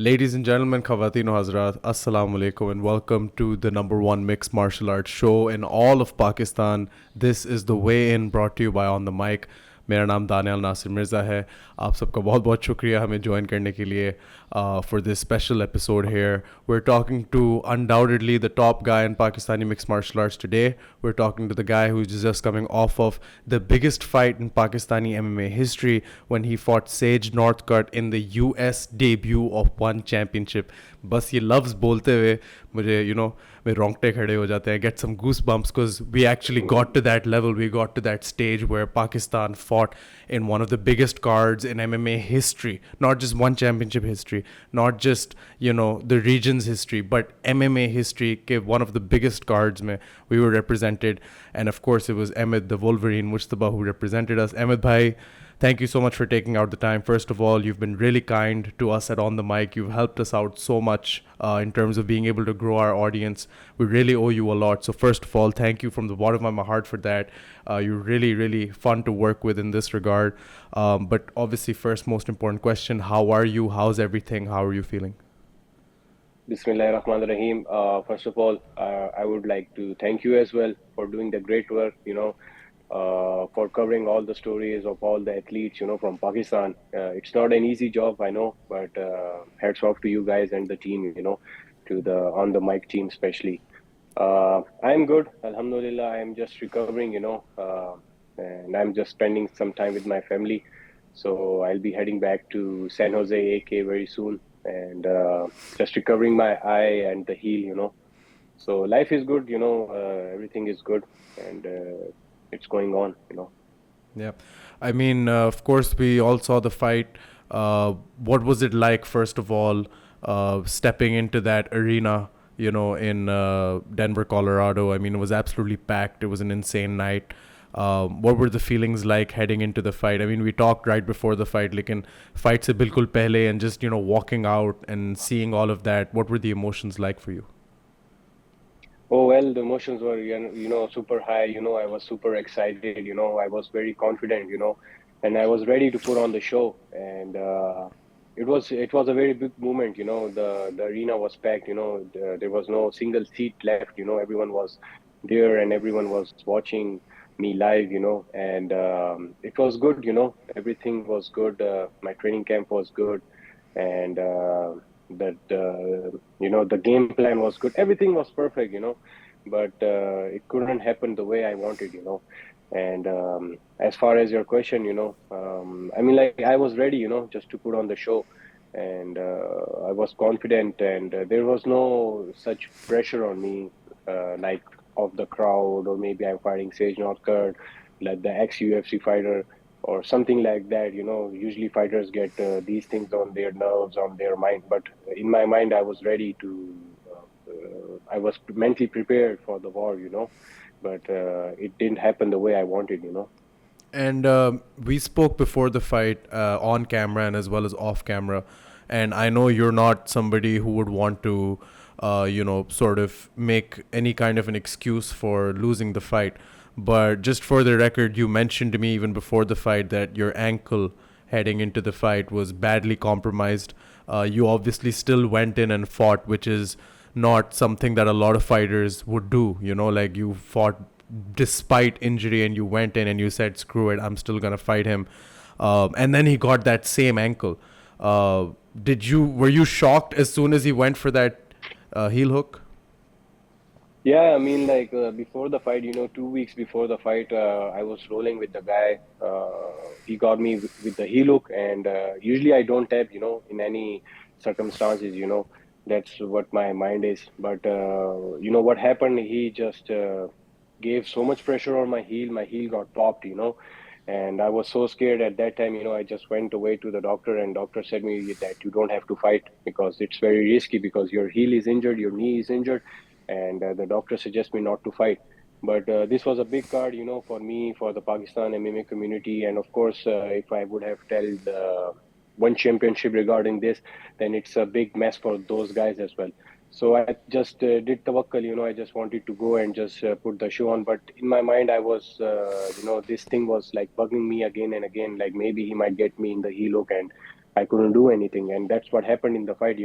Ladies and gentlemen, Khawateen o Hazrat, Assalamu alaikum and welcome to the number one mixed martial arts show in all of Pakistan. This is The Way In, brought to you by On The Mic. मेरा नाम दानियाल नासिर मिर्ज़ा है. आप सबका बहुत बहुत शुक्रिया हमें join करने के लिए for this special episode here. We're talking to undoubtedly the top guy in Pakistani mixed martial arts today. We're talking to the guy who's just coming off of the biggest fight in Pakistani MMA history when he fought Sage Northcutt in the US debut of One Championship. बस ये लफ्ज़ बोलते हुए मुझे मेरे रोंगटे खड़े हो जाते हैं. Get some goosebumps because we actually got to that level. We got to that stage where Pakistan fought in one of the biggest cards in MMA history. Not just One Championship history, not just the region's history, but MMA history. Ke one of the biggest cards mein we were represented, and of course it was Ahmed the Wolverine Mujtaba who represented us. Ahmed bhai, thank you so much for taking out the time. First of all, you've been really kind to us at On The Mic. You've helped us out so much in terms of being able to grow our audience. We really owe you a lot. So first of all, thank you from the bottom of my heart for that. You're really, really fun to work with in this regard. But obviously, first, most important question, how are you? How's everything? How are you feeling? Bismillahirrahmanirrahim. First of all, I would like to thank you as well for doing the great work, for covering all the stories of all the athletes, from Pakistan. It's not an easy job, I know, but hats off to you guys and the team, to the On The Mic team especially. I'm good, Alhamdulillah. I'm just recovering, and I'm just spending some time with my family. So I'll be heading back to San Jose, AK very soon, and just recovering my eye and the heel, So life is good, everything is good, and it's going on. Yeah. I mean, of course, we all saw the fight. What was it like, first of all, stepping into that arena, in Denver, Colorado? I mean, it was absolutely packed. It was an insane night. What were the feelings like heading into the fight? I mean, we talked right before the fight, like in fight se bilkul pehle, and just, walking out and seeing all of that. What were the emotions like for you? Oh, well, the emotions were, super high. I was super excited. I was very confident. And I was ready to put on the show. And it was a very big moment. The arena was packed. There was no single seat left. Everyone was there and everyone was watching me live. And it was good. Everything was good. My training camp was good, and that the game plan was good. Everything was perfect, but it couldn't happen the way I wanted. And as far as your question, I mean, like, I was ready, just to put on the show, and I was confident, and there was no such pressure on me, like of the crowd, or maybe I'm fighting Sage Northcutt, like the ex-UFC fighter, or something like that. Usually fighters get these things on their nerves, on their mind. But in my mind, I was ready to, I was mentally prepared for the war, but it didn't happen the way I wanted. And we spoke before the fight on camera and as well as off camera. And I know you're not somebody who would want to, sort of make any kind of an excuse for losing the fight. But just for the record, you mentioned to me even before the fight that your ankle heading into the fight was badly compromised. You obviously still went in and fought, which is not something that a lot of fighters would do. Like you fought despite injury and you went in and you said, screw it, I'm still going to fight him. And then he got that same ankle. Were you shocked as soon as he went for that heel hook? Yeah, I mean, like, before the fight, 2 weeks before the fight, I was rolling with the guy. He got me with the heel hook, and usually I don't tap, in any circumstances. That's what my mind is. But what happened? He just gave so much pressure on my heel. My heel got popped, and I was so scared at that time. I just went away to the doctor, and doctor said me that you don't have to fight because it's very risky, because your heel is injured, your knee is injured, and the doctor suggests me not to fight. But this was a big card, for me, for the Pakistan MMA community, and of course, if I would have told one championship regarding this, then it's a big mess for those guys as well. So I just did tawakkal, I just wanted to go and just put the show on. But in my mind, I was, this thing was like bugging me again and again, like maybe he might get me in the heel hook, and I couldn't do anything, and that's what happened in the fight,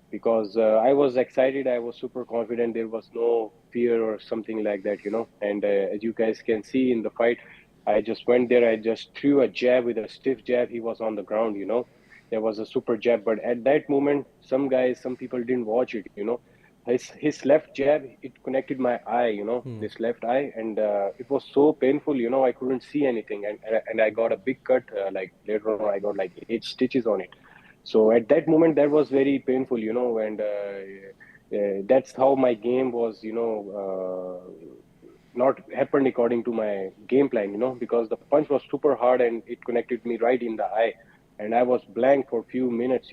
because I was excited, I was super confident, there was no fear or something like that, And as you guys can see in the fight, I just went there, I just threw a jab with a stiff jab. He was on the ground, There was a super jab, but at that moment, some people didn't watch it, His left jab, it connected my eye, this left eye, and it was so painful, I couldn't see anything, and I got a big cut. Like later on, I got like 8 stitches on it. So at that moment, that was very painful, and that's how my game was, not happened according to my game plan, because the punch was super hard and it connected me right in the eye, and I was blank for a few minutes,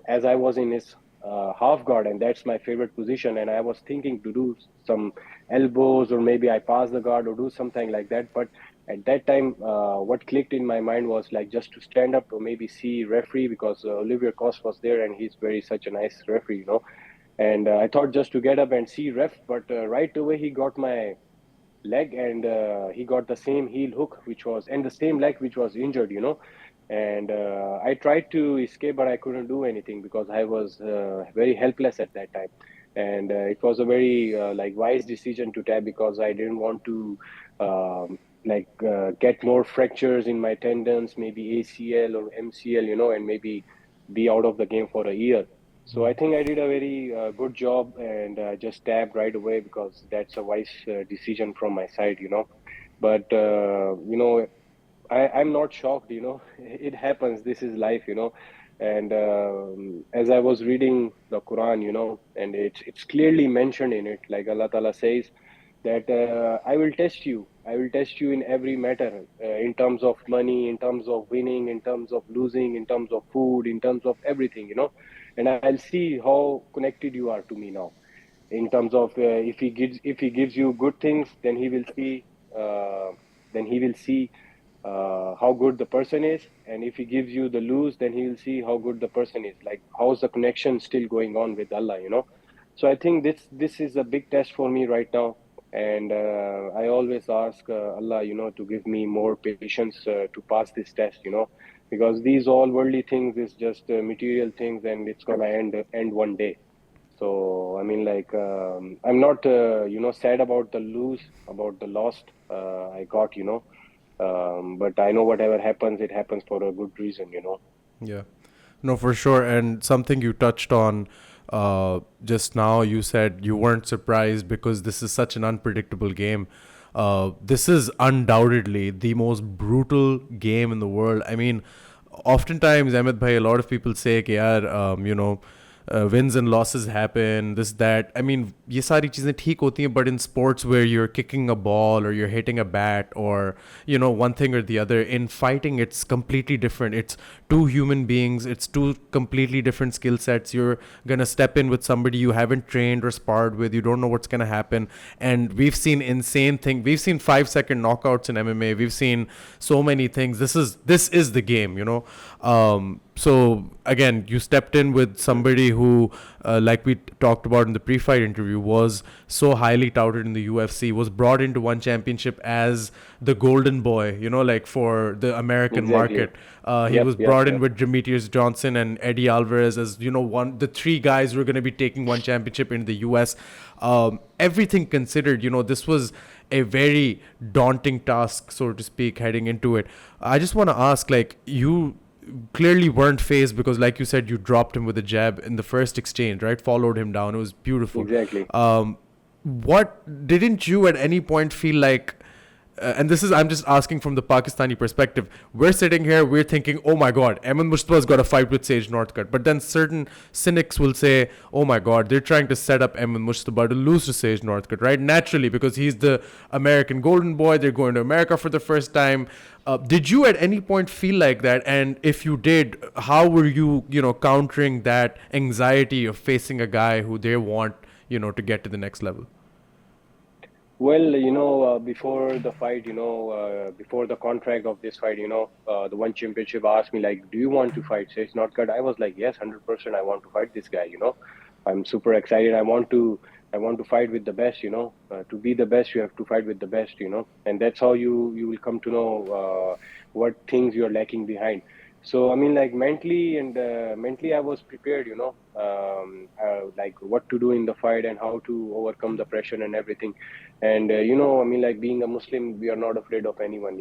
as I was in his half guard, and that's my favorite position. And I was thinking to do some elbows, or maybe I pass the guard or do something like that. But at that time, what clicked in my mind was like just to stand up or maybe see referee, because Olivier Coste was there and he's very such a nice referee, And I thought just to get up and see ref, but right away he got my leg, and he got the same heel hook and the same leg which was injured, And I tried to escape, but I couldn't do anything because I was very helpless at that time. And it was a very like wise decision to tap, because I didn't want to get more fractures in my tendons, maybe ACL or MCL, and maybe be out of the game for a year. So I think I did a very good job, and just tapped right away, because that's a wise decision from my side, But I'm not shocked, It happens. This is life, And as I was reading the Quran, and it's clearly mentioned in it, like Allah Ta'ala says that I will test you. I will test you in every matter, in terms of money, in terms of winning, in terms of losing, in terms of food, in terms of everything, And I'll see how connected you are to me now. In terms of if he gives you good things, uh, then he will see how good the person is, and if he gives you the lose, then he will see how good the person is. Like, how's the connection still going on with Allah, So I think this is a big test for me right now, and I always ask Allah, to give me more patience to pass this test, because these all worldly things is just material things, and it's gonna end one day. So I mean, like, I'm not sad about the lost I got, but I know whatever happens, it happens for a good reason, Yeah. No, for sure. And something you touched on just now, you said you weren't surprised because this is such an unpredictable game. This is undoubtedly the most brutal game in the world. I mean, oftentimes, Ahmed bhai, a lot of people say, कि यार, wins and losses happen, this, that. I mean, ये सारी चीज़ें ठीक होती हैं, but in sports where you're kicking a ball or you're hitting a bat or, one thing or the other, in fighting, it's completely different. It's two human beings, it's two completely different skill sets. You're going to step in with somebody you haven't trained or sparred with, you don't know what's going to happen. And we've seen insane things. We've seen 5-second knockouts in MMA. We've seen so many things. This is the game, So again, you stepped in with somebody who, like we talked about in the pre-fight interview, was so highly touted in the UFC, was brought into one championship as the golden boy, like for the American Exactly. market. He was brought in with Demetrius Johnson and Eddie Alvarez as, the three guys who are going to be taking one championship in the US. Everything considered, this was a very daunting task, so to speak, heading into it. I just want to ask, like, you clearly weren't phased because, like you said, you dropped him with a jab in the first exchange, right? Followed him down. It was beautiful. Exactly. What didn't you at any point feel like? And this is, I'm just asking from the Pakistani perspective. We're sitting here, we're thinking, oh my God, Ahmed Mujtaba's got a fight with Sage Northcutt. But then certain cynics will say, oh my God, they're trying to set up Ahmed Mujtaba to lose to Sage Northcutt, right? Naturally, because he's the American golden boy. They're going to America for the first time. Did you at any point feel like that? And if you did, how were you, countering that anxiety of facing a guy who they want, to get to the next level? Well, before the fight, before the contract of this fight, the one championship asked me, like, do you want to fight Sage Northcutt? I was like, yes, 100%, I want to fight this guy, I'm super excited. I want to fight with the best, to be the best, you have to fight with the best, and that's how you will come to know what things you're lacking behind. So I mean, like mentally, I was prepared, like what to do in the fight and how to overcome the pressure and everything. And I mean, like being a Muslim, we are not afraid of anyone,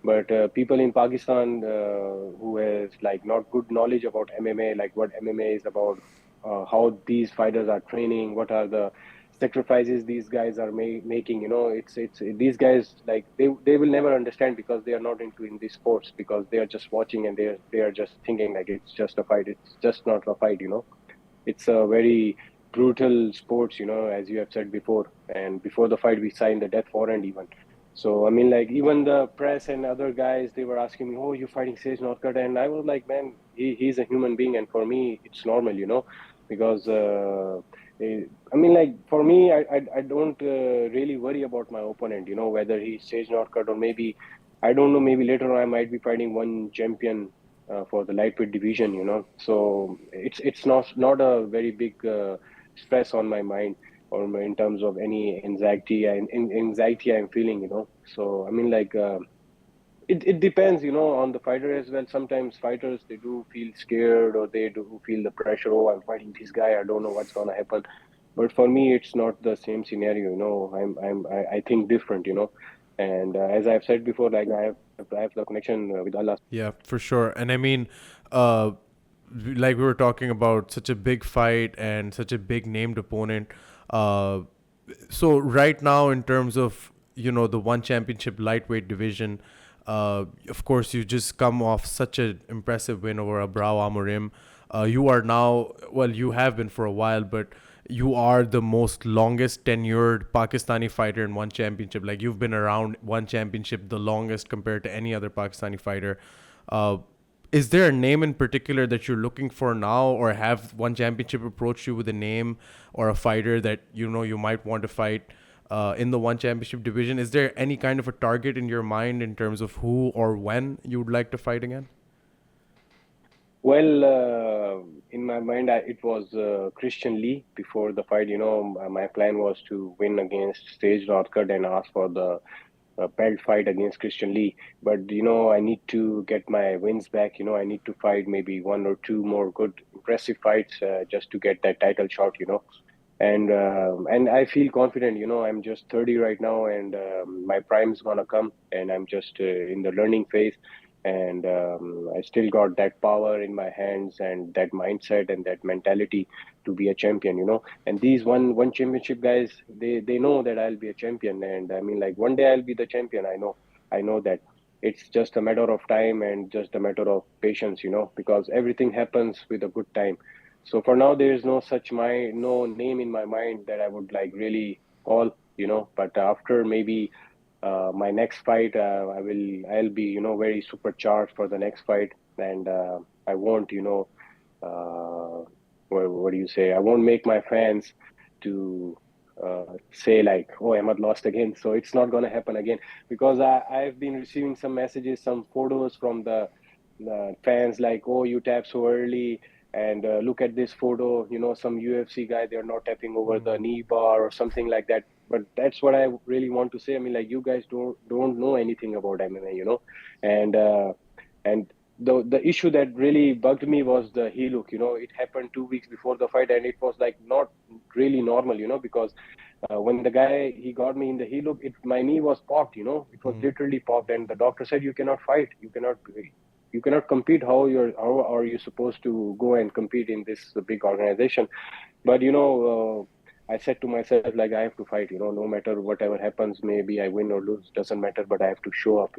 But people in Pakistan who has like not good knowledge about MMA, like what MMA is about, how these fighters are training, what are the sacrifices these guys are making, it's these guys, like they will never understand because they are not into in these sports, because they are just watching and they are just thinking like it's just a fight. It's just not a fight, it's a very brutal sports, as you have said before. And before the fight, we signed the death warrant even. So I mean, like even the press and other guys, they were asking me, "Oh, you're fighting Sage Northcutt," and I was like, "Man, he's a human being, and for me, it's normal, because I mean, like for me, I don't really worry about my opponent, whether he's Sage Northcutt or maybe I don't know, maybe later on I might be fighting one champion for the lightweight division, So it's not a very big stress on my mind or in terms of any anxiety I'm feeling, So I mean, like it depends, on the fighter as well. Sometimes fighters, they do feel scared or they do feel the pressure. Oh, I'm fighting this guy. I don't know what's gonna happen. But for me, it's not the same scenario. I think different. And as I've said before, like I have the connection with Allah. Yeah, for sure. And I mean, uh, like we were talking about such a big fight and such a big named opponent. Uh, so right now, in terms of the one championship lightweight division, of course you just come off such an impressive win over Abrao Amorim. You are now, well, you have been for a while, but you are the most longest tenured Pakistani fighter in one championship. Like you've been around one championship the longest compared to any other Pakistani fighter. Uh, is there a name in particular that you're looking for now, or have one championship approached you with a name or a fighter that you might want to fight in the one championship division? Is there any kind of a target in your mind in terms of who or when you would like to fight again? Well, in my mind, it was Christian Lee before the fight. My plan was to win against Sage Northcutt and ask for the belt fight against Christian Lee. But I need to get my wins back. I need to fight maybe one or two more good, impressive fights just to get that title shot. And I feel confident. I'm just 30 right now, and my prime is gonna come, and I'm just in the learning phase, and I still got that power in my hands and that mindset and that mentality to be a champion. And these one championship guys, they know that I'll be a champion, and I mean, like one day I'll be the champion. I know that. It's just a matter of time and just a matter of patience, because everything happens with a good time. So for now, there is no name in my mind that I would like really call, But after maybe my next fight, I'll be very supercharged for the next fight, and I won't what do you say? I won't make my fans to say like, oh, Ahmed lost again. So it's not gonna happen again, because I've been receiving some messages, some photos from the fans like, oh, you tap so early, and look at this photo. Some UFC guy, they're not tapping over the knee bar or something like that. But that's what I really want to say. I mean, like you guys don't know anything about MMA, and and the issue that really bugged me was the heel hook. It happened 2 weeks before the fight, and it was like not really normal. Because when the guy he got me in the heel hook, my knee was popped. It was literally popped, and the doctor said you cannot fight, you cannot compete. How are you supposed to go and compete in this big organization? But I said to myself, like, I have to fight. No matter whatever happens, maybe I win or lose, doesn't matter. But I have to show up.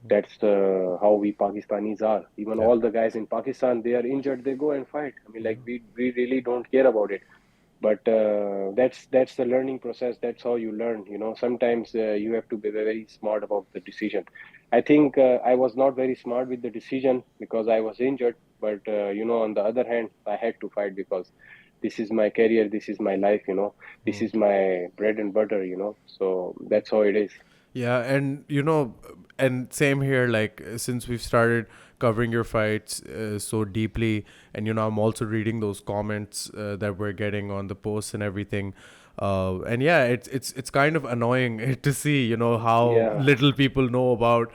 That's how we Pakistanis are. Even Yeah. all the guys in Pakistan, they are injured, they go and fight. I mean, like we really don't care about it. But that's the learning process. That's how you learn. Sometimes you have to be very smart about the decision. I think I was not very smart with the decision because I was injured. But on the other hand, I had to fight because this is my career, this is my life. This is my bread and butter. So that's how it is. Yeah, and and same here. Like since we've started covering your fights so deeply, and I'm also reading those comments that we're getting on the posts and everything. And yeah, it's kind of annoying to see, how Yeah, little people know about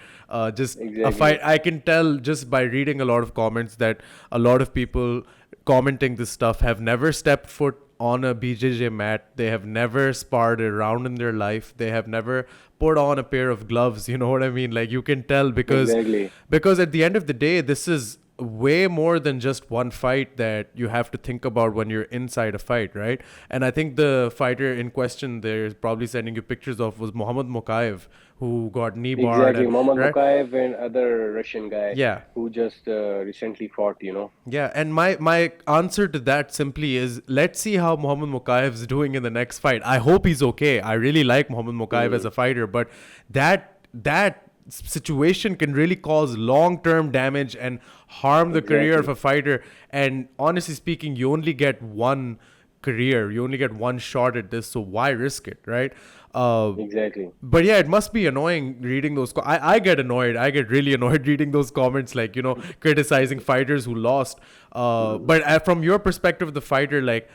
just a fight. exactly. I can tell just by reading a lot of comments that a lot of people commenting this stuff have never stepped foot on a BJJ mat. They have never sparred a round in their life. They have never put on a pair of gloves. You know what I mean? Like, you can tell Exactly. because at the end of the day, this is way more than just one fight that you have to think about when you're inside a fight, right? And I think the fighter in question there is probably sending you pictures of was Mohammed Mokaev, who got knee barred Exactly. and Mohammad right. Mukaev and other Russian guy Yeah. who just recently fought. Yeah, and my answer to that simply is, let's see how Mohammed Mokaev's doing in the next fight. I hope he's okay. I really like Mohammed Mokaev as Mm, a fighter, but that situation can really cause long-term damage and harm the career of exactly. a fighter. And honestly speaking, you only get one career. You only get one shot at this, so why risk it, right? Uh, Exactly. but yeah, it must be annoying reading those. I get annoyed. I get really annoyed reading those comments, like, criticizing fighters who lost. Mm. But from your perspective, the fighter, like,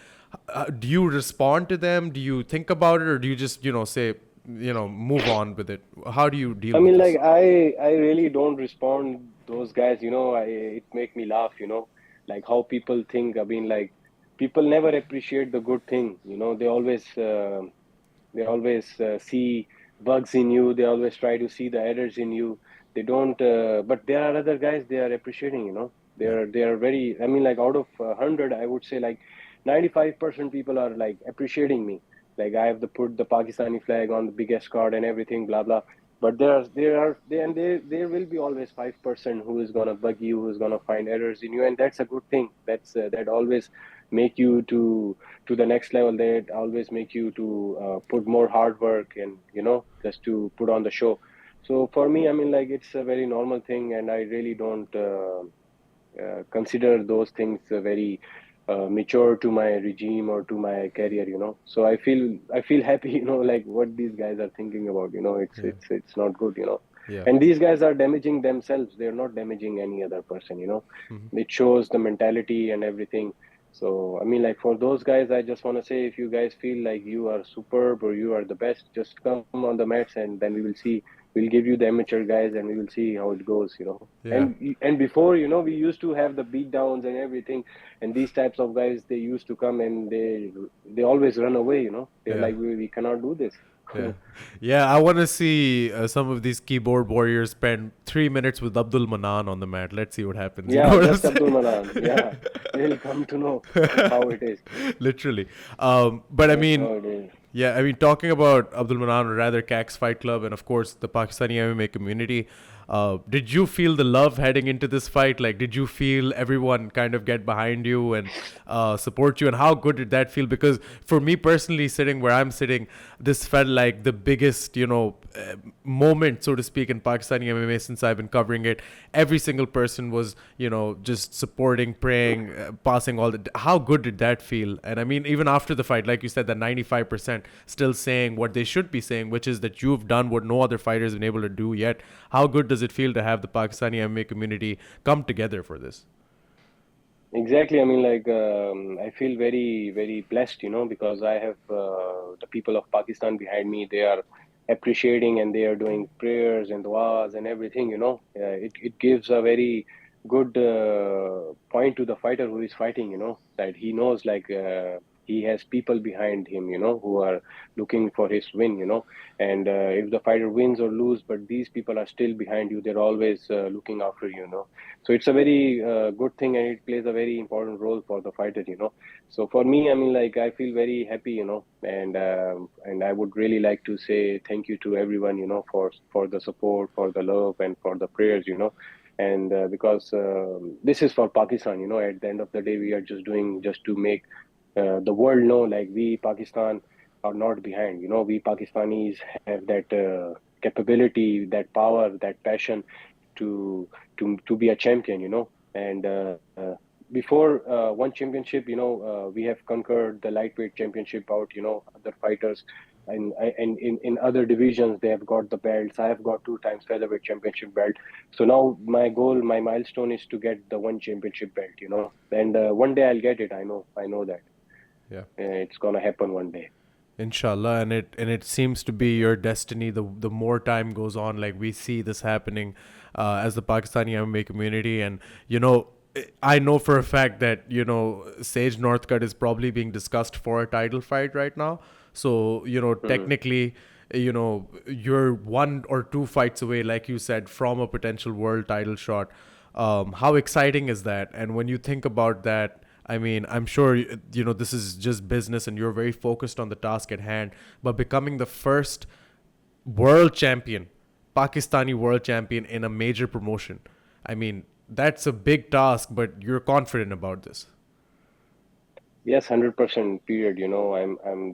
do you respond to them? Do you think about it, or do you just, say, move on with it? How do you deal I with mean, like this? I really don't respond those guys. It make me laugh. Like how people think. I mean, like people never appreciate the good thing. They always see bugs in you. They always try to see the errors in you. They don't. But there are other guys they are appreciating. Yeah. They are very. I mean, like out of 100, I would say like 95% people are like appreciating me. Like I have the put the Pakistani flag on the biggest card and everything, blah blah. But there will be always 5% who is gonna bug you, who is gonna find errors in you, and that's a good thing. That always make you to the next level. That always make you to put more hard work and just to put on the show. So for me, I mean, like it's a very normal thing, and I really don't consider those things very mature to my regime or to my career. So I feel happy, like what these guys are thinking about. It's Yeah. it's it's not good. Yeah. And these guys are damaging themselves. They're not damaging any other person. Hmm. It shows the mentality and everything. So I mean, like for those guys, I just want to say, if you guys feel like you are superb or you are the best, just come on the mats and then we will see. We'll give you the amateur guys and we will see how it goes. Yeah. And before, we used to have the beat downs and everything, and these types of guys, they used to come and they always run away. They're Yeah. like, we cannot do this. Yeah, yeah. I want to see some of these keyboard warriors spend 3 minutes with Abdul Manan on the mat. Let's see what happens. You know Yeah, what I'm just Abdul saying? Manan. Yeah, they'll come to know how it is. Literally. But I That's mean, how it is. yeah, I mean, talking about Abdul Manan, or rather CAX Fight Club, and of course the Pakistani MMA community, did you feel the love heading into this fight? Like, did you feel everyone kind of get behind you and support you? And how good did that feel? Because for me personally, sitting where I'm sitting, this felt like the biggest, moment, so to speak, in Pakistani MMA since I've been covering it. Every single person was, just supporting, praying, passing all the. How good did that feel? And I mean, even after the fight, like you said, that 95% still saying what they should be saying, which is that you've done what no other fighter has been able to do yet. How good does it feel to have the Pakistani MMA community come together for this? Exactly. I mean, like, I feel very, very blessed, because I have the people of Pakistan behind me. They are appreciating and they are doing prayers and du'as and everything. It gives a very good point to the fighter who is fighting, that he knows, like, he has people behind him, who are looking for his win. And if the fighter wins or lose, but these people are still behind you, they're always looking after you. So it's a very good thing, and it plays a very important role for the fighter. So for me, I mean, like I feel very happy, and I would really like to say thank you to everyone, for the support, for the love, and for the prayers. And because this is for Pakistan. At the end of the day, we are just doing just to make the world know, like we Pakistan are not behind. We Pakistanis have that capability, that power, that passion to to be a champion. And before one championship, we have conquered the lightweight championship out. Other fighters, and in other divisions, they have got the belts. I have got 2 times featherweight championship belt. So now my goal, my milestone is to get the one championship belt. And one day I'll get it. I know that Yeah. it's gonna happen one day. Inshallah, and it seems to be your destiny. The more time goes on, like we see this happening as the Pakistani MMA community, and you know, I know for a fact that Sage Northcutt is probably being discussed for a title fight right now. So Hmm. technically, you're one or two fights away, like you said, from a potential world title shot. How exciting is that? And when you think about that, I mean, I'm sure this is just business, and you're very focused on the task at hand. But becoming the first world champion, Pakistani world champion in a major promotion, I mean, that's a big task. But you're confident about this. Yes, 100% period.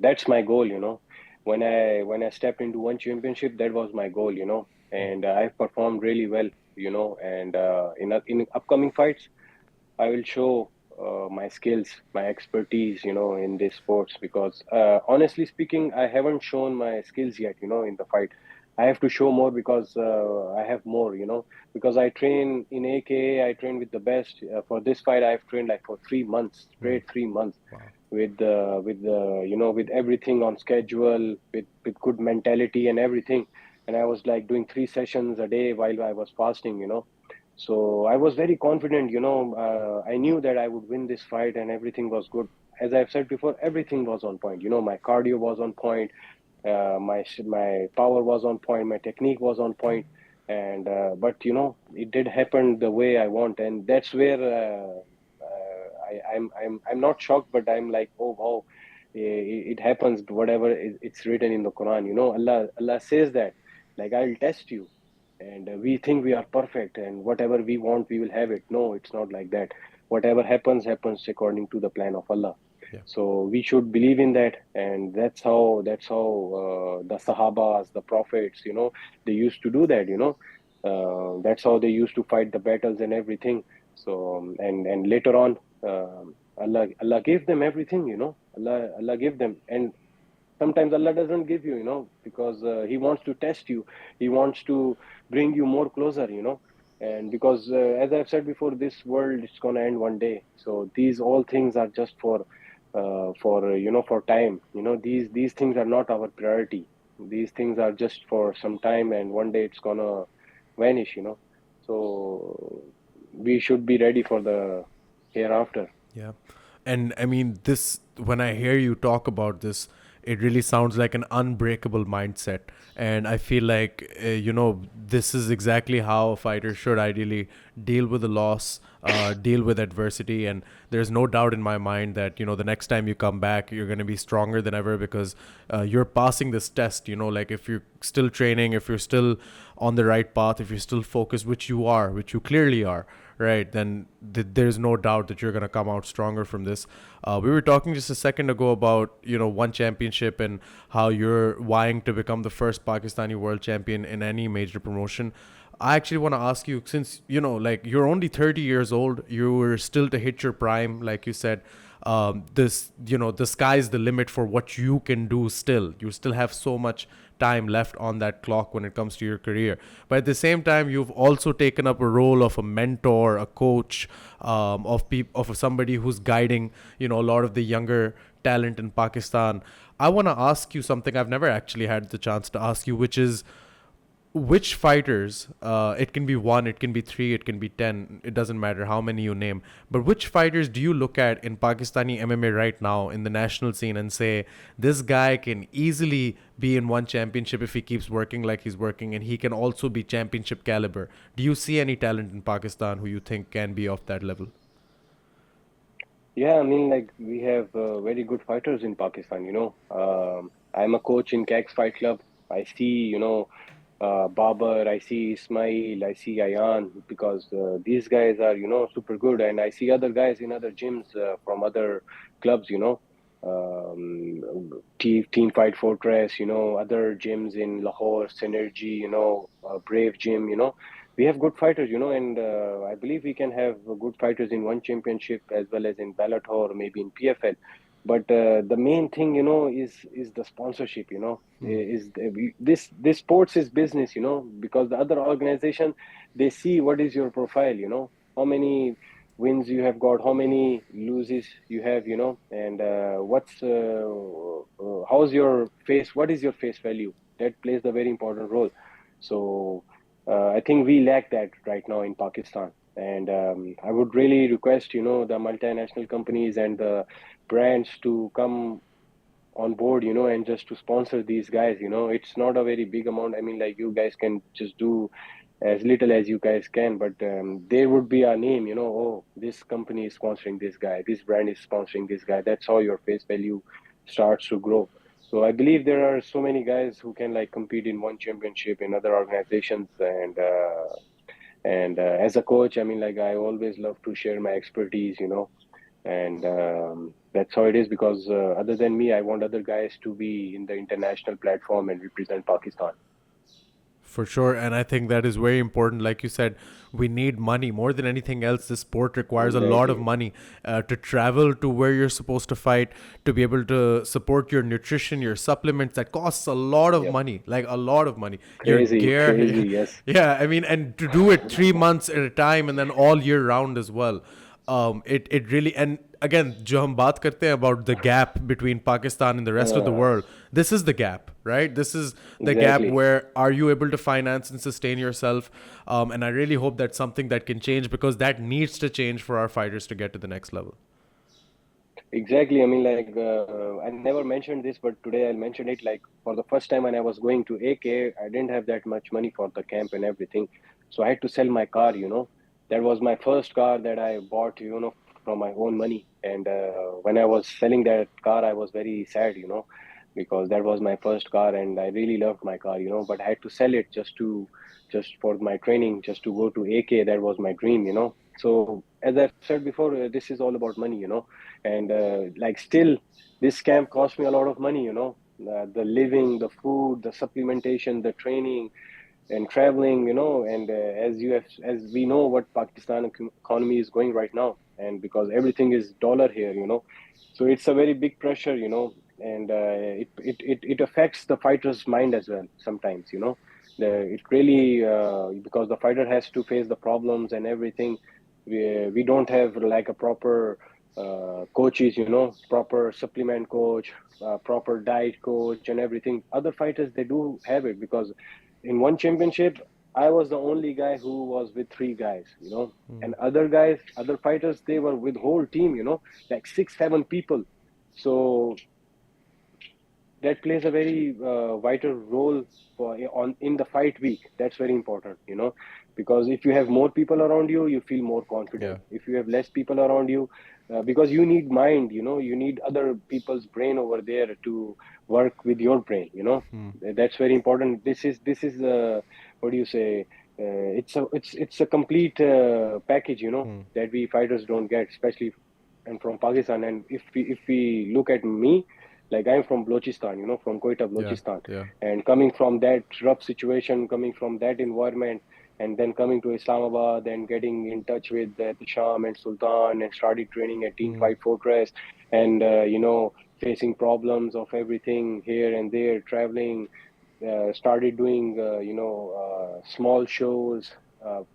That's my goal. When I stepped into one championship, that was my goal. And I've performed really well. And in upcoming fights, I will show my skills, my expertise, in this sports because honestly speaking, I haven't shown my skills yet, in the fight. I have to show more because I have more, because I train in AKA, I train with the best. For this fight, I've trained like for 3 months, straight 3 months Wow. with everything on schedule, with good mentality and everything. And I was like doing 3 sessions a day while I was fasting, so I was very confident, I knew that I would win this fight and everything was good. As I've said before, everything was on point. My cardio was on point, my power was on point, my technique was on point, and but it did happen the way I want, and that's where I'm not shocked, but I'm like, oh wow, it happens. Whatever it's written in the Quran, Allah says that, like, I'll test you, and we think we are perfect, and whatever we want, we will have it. No, it's not like that. Whatever happens according to the plan of Allah. Yeah. So we should believe in that, and that's how the Sahabas, the prophets, they used to do that. That's how they used to fight the battles and everything. So and later on, Allah gave them everything. Allah gave them, and sometimes Allah doesn't give you, because He wants to test you. He wants to bring you more closer, and because as I've said before, this world is gonna end one day. So these all things are just for time. These things are not our priority. These things are just for some time, and one day it's gonna vanish. So we should be ready for the hereafter. Yeah. And I mean, this, when I hear you talk about this, it really sounds like an unbreakable mindset. And I feel like, this is exactly how a fighter should ideally deal with a loss, deal with adversity. And there's no doubt in my mind that, the next time you come back, you're going to be stronger than ever because you're passing this test. Like if you're still training, if you're still on the right path, if you're still focused, which you are, which you clearly are, right, then there's no doubt that you're going to come out stronger from this. We were talking just a second ago about, one championship and how you're vying to become the first Pakistani world champion in any major promotion. I actually want to ask you, since, like you're only 30 years old, you were still to hit your prime, like you said. The sky's the limit for what you can do still. You still have so much time left on that clock when it comes to your career. But at the same time, you've also taken up a role of a mentor, a coach, of somebody who's guiding, a lot of the younger talent in Pakistan. I want to ask you something I've never actually had the chance to ask you, which is, which fighters, it can be one, it can be three, it can be 10, it doesn't matter how many you name, but which fighters do you look at in Pakistani MMA right now in the national scene and say, this guy can easily be in one championship if he keeps working like he's working, and he can also be championship caliber? Do you see any talent in Pakistan who you think can be of that level? Yeah, I mean, like, we have very good fighters in Pakistan. I'm a coach in CAX Fight Club. I see, Babar, I see Ismail, I see Ayan, because these guys are, super good. And I see other guys in other gyms from other clubs, Team Fight Fortress, other gyms in Lahore, Synergy, Brave Gym, we have good fighters, and I believe we can have good fighters in one championship as well as in Bellator or maybe in PFL. But the main thing, is the sponsorship. This sports is business, because the other organization, they see what is your profile, how many wins you have got, how many loses you have, and how's your face? What is your face value? That plays a very important role. So I think we lack that right now in Pakistan. And I would really request, the multinational companies and the brands to come on board, and just to sponsor these guys. It's not a very big amount. I mean, like, you guys can just do as little as you guys can, but there would be a name, oh, this company is sponsoring this guy, this brand is sponsoring this guy. That's how your face value starts to grow. So I believe there are so many guys who can like compete in one championship in other organizations, and as a coach, I mean, like, I always love to share my expertise, and that's how it is, because other than me, I want other guys to be in the international platform and represent Pakistan. For sure. And I think that is very important. Like you said, we need money more than anything else. This sport requires a lot of Exactly. money to travel to where you're supposed to fight, to be able to support your nutrition, your supplements. That costs a lot of Yep. money, like a lot of money. Your Crazy, gear. crazy. Yes. Yeah. I mean, and to do it 3 months at a time and then all year round as well. It really, and again, जो हम बात करते हैं about the gap between Pakistan and the rest of the Uh, world, this is the gap, right? This is the gap exactly. where are you able to finance and sustain yourself? And I really hope that's something that can change, because that needs to change for our fighters to get to the next level. Exactly. I mean, like, I never mentioned this, but today I'll mention it. Like, for the first time when I was going to AK, I didn't have that much money for the camp and everything. So I had to sell my car. That was my first car that I bought, from my own money. And when I was selling that car, I was very sad, because that was my first car and I really loved my car, but I had to sell it just for my training, just to go to AK. That was my dream. So as I've said before, this is all about money, and like, still, this camp cost me a lot of money, the living, the food, the supplementation, the training, and traveling, and as we know what Pakistan economy is going right now, and because everything is dollar here, so it's a very big pressure, and it affects the fighter's mind as well sometimes, it really, because the fighter has to face the problems and everything. We don't have like a proper coaches, proper supplement coach, proper diet coach and everything. Other fighters, they do have it, because in one championship, I was the only guy who was with three guys, and other guys, other fighters, they were with whole team, like 6, 7 people. So that plays a very vital role in the fight week. That's very important, because if you have more people around you, you feel more Yeah. confident. If you have less people around you, because you need mind, you need other people's brain over there to work with your brain. That's very important. This is what do you say? It's a complete package, that we fighters don't get, especially and from Pakistan. And if we look at me, like, I'm from Balochistan, from Quetta, Yeah. Balochistan, Yeah. and coming from that rough situation, coming from that environment, and then coming to Islamabad and getting in touch with Sham and Sultan, and started training at Team Fight Fortress, and facing problems of everything here and there, traveling, started doing small shows,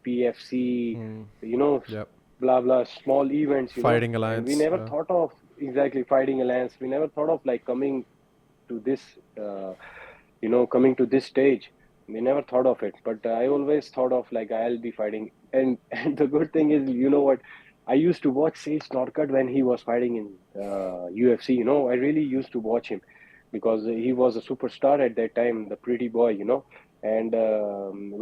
PFC, you know, Yep. blah blah, small events, Fighting and we Alliance. never thought of exactly fighting alliance. We never thought of like coming to this, coming to this stage. We never thought of it, but I always thought of like I'll be fighting. And and the good thing is, what? I used to watch Sage Northcutt when he was fighting in UFC. I really used to watch him because he was a superstar at that time, the pretty boy. And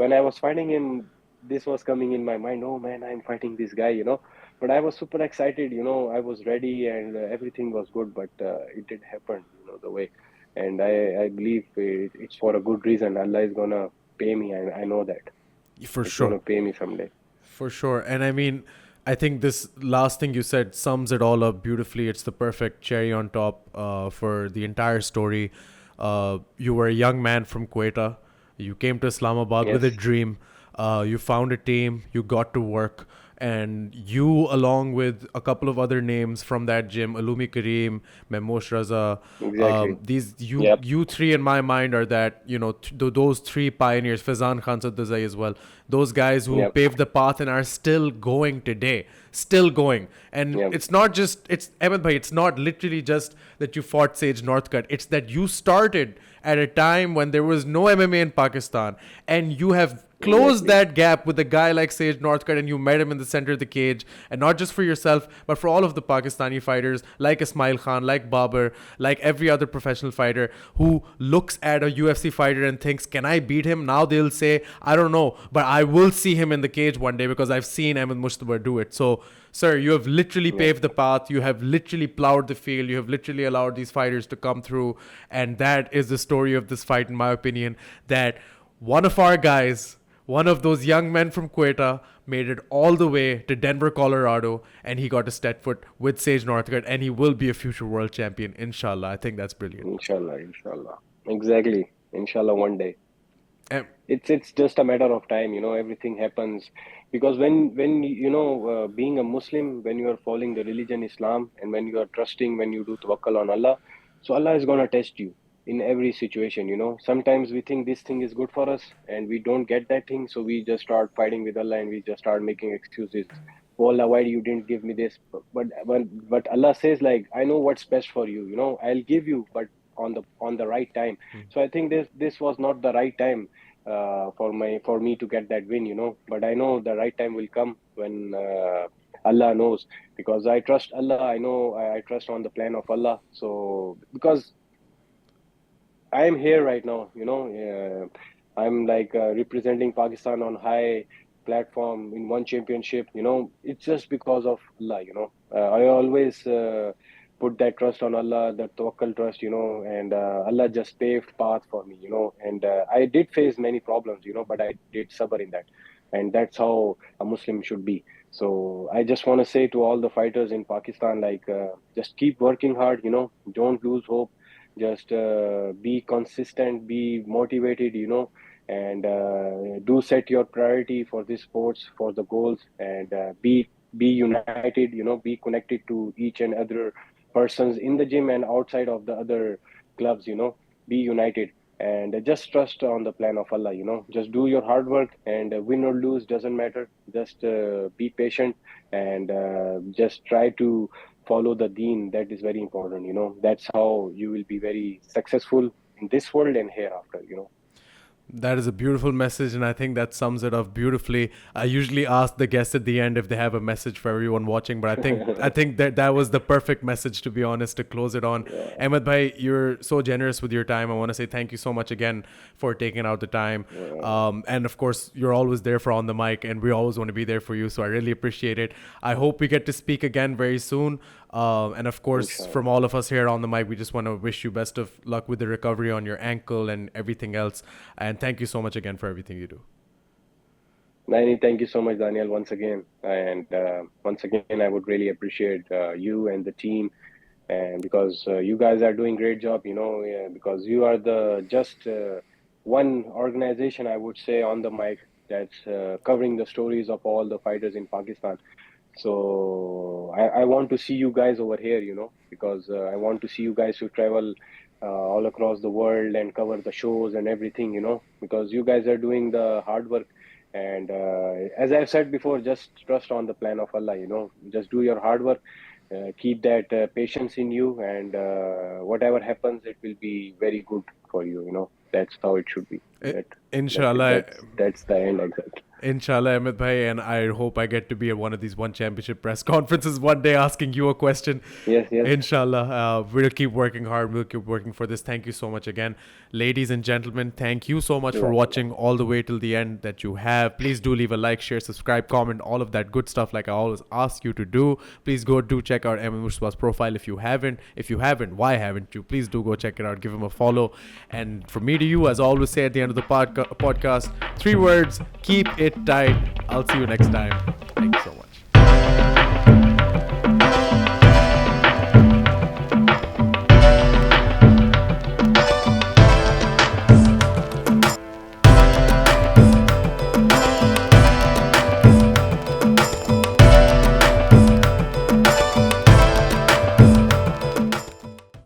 when I was fighting him, this was coming in my mind. Oh man, I'm fighting this guy. But I was super excited. I was ready and everything was good. But it didn't happen. The way. And I believe it's for a good reason. Allah is gonna pay me. I know that For it's sure. gonna pay me someday. For sure. And I mean, I think this last thing you said sums it all up beautifully. It's the perfect cherry on top for the entire story. You were a young man from Quetta. You came to Islamabad with Yes. a dream. You found a team. You got to work. and you, along with a couple of other names from that gym, Alumi Kareem, Memosh Raza, Exactly. these Yep. you three in my mind are that, you know, those three pioneers, Fazan Khan Saddazai as well, those guys who Yep. paved the path and are still going today, still going. And Yep. it's not just, it's Ahmed Bhai, it's not literally just that you fought Sage Northcutt, it's that you started at a time when there was no MMA in Pakistan, and you have close Exactly. that gap with a guy like Sage Northcutt, and you met him in the center of the cage, and not just for yourself, but for all of the Pakistani fighters like Ismail Khan, like Babar, like every other professional fighter who looks at a UFC fighter and thinks, can I beat him? Now they'll say, I don't know, but I will see him in the cage one day because I've seen Ahmed Mujtaba do it. So, sir, you have literally Yep. paved the path. You have literally plowed the field. You have literally allowed these fighters to come through. And that is the story of this fight, in my opinion, that one of our guys, one of those young men from Quetta, made it all the way to Denver, Colorado, and he got a step foot with Sage Northcutt, and he will be a future world champion, inshallah. I think that's brilliant. Inshallah. Inshallah. Exactly. Inshallah, one day. And It's just a matter of time, everything happens because when being a Muslim, when you are following the religion Islam, and when you are trusting, when you do tawakkul on Allah, so Allah is going to test you in every situation. Sometimes we think this thing is good for us and we don't get that thing, so we just start fighting with Allah and we just start making excuses. Oh Allah, why you didn't give me this? But Allah says, like, I know what's best for you. I'll give you, but on the right time. So I think this was not the right time for me to get that win. But I know the right time will come when Allah knows, because I trust Allah. I know I trust on the plan of Allah. So because I am here right now, I'm like representing Pakistan on high platform in one championship. It's just because of Allah. I always put that trust on Allah, that tawakkul trust, and Allah just paved path for me, and I did face many problems, but I did suffer in that, and that's how a Muslim should be. So I just want to say to all the fighters in Pakistan, like, just keep working hard, don't lose hope, just be consistent, be motivated, and do set your priority for this sports, for the goals, and be united, be connected to each and other persons in the gym and outside of the other clubs, be united, and just trust on the plan of Allah. Just do your hard work, and win or lose doesn't matter. Just be patient, and just try to follow the deen. That is very important. That's how you will be very successful in this world and hereafter. that is a beautiful message, and I think that sums it up beautifully. I usually ask the guests at the end if they have a message for everyone watching, but I think that was the perfect message, to be honest, to close it on. Yeah. Ahmed Bhai, you're so generous with your time. I want to say thank you so much again for taking out the time. And of course, you're always there for On the Mic, and we always want to be there for you. So I really appreciate it. I hope we get to speak again very soon. And of course, Inshallah. from all of us here on the mic, we just want to wish you best of luck with the recovery on your ankle and everything else. And thank you so much again for everything you do. Naini, thank you so much, Daniel, once again. And once again, I would really appreciate you and the team, and because you guys are doing great job, because you are the just one organization, I would say, on the mic that's covering the stories of all the fighters in Pakistan. So I want to see you guys over here, because I want to see you guys to travel all across the world and cover the shows and everything, because you guys are doing the hard work. And as I've said before, just trust on the plan of Allah, just do your hard work, keep that patience in you, and whatever happens, it will be very good for you, That's how it should be. Inshallah. That's the end, exactly. Inshallah, Ahmed Bhai, and I hope I get to be at one of these One Championship press conferences one day asking you a question. Yes, yes. Inshallah, we'll keep working hard. We'll keep working for this. Thank you so much again. Ladies and gentlemen, thank you so much for watching all the way till the end that you have. Please do leave a like, share, subscribe, comment, all of that good stuff like I always ask you to do. Please go do check out Ahmed Mujtaba's profile if you haven't. If you haven't, why haven't you? Please do go check it out. Give him a follow. And from me to you, as I always say at the end of the podcast, 3 words: keep it tight. I'll see you next time. Thank you so much.